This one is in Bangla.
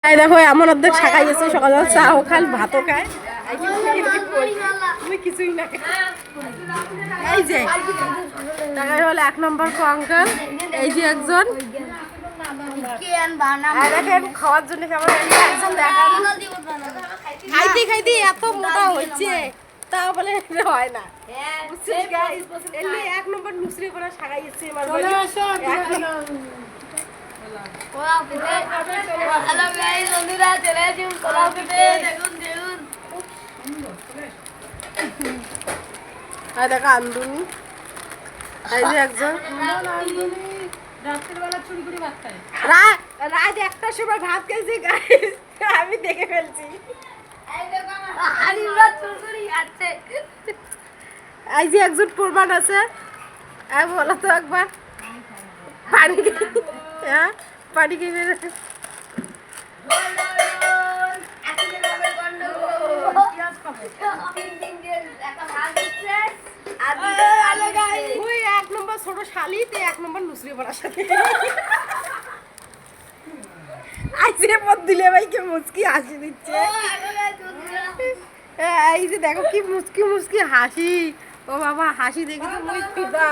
এই দেখো এমন অর্ধেক শাখাই গেছে, সকালবেলা চাও খাল ভাতও খায়, তুমি কিছুই না। এই যে টাকায় হলো 1 নম্বর আঙ্কেল, এই যে একজন দেখেন খাওয়ার জন্য কেমন একজন দেখান খাইতে খাইতে এত মোটা হচ্ছে, তা বলে হয় না। 1 নম্বর নুসরি পড়া শাখাই গেছে আমার বাড়ি। হ্যালো গাইস, বন্ধুরা চলে আসুন কোলাও খেতে। দেখুন দেখুন আর দেখো আন্দুনি, এই যে একজন রাত্রেবেলা চুরি করে ভাত খায়। রাত 1টার সময় ভাত খাইছি গাইস, আমি দেখে ফেলছি। আরিফরা চুরি আছে। এই যে একজন প্রমাণ আছে, এই বলো তো একবার পানি হ্যাঁ পানি খেয়ে ওই 1 নম্বর ছোট শালিতে 1 নম্বর নুসরি পড়ার সাথে আইসে মত দিলে ভাইকে মুচকি হাসি দিচ্ছে। এই যে দেখো কি মুচকি মুচকি হাসি, ও বাবা হাসি দেখে তো মুই ফিদা।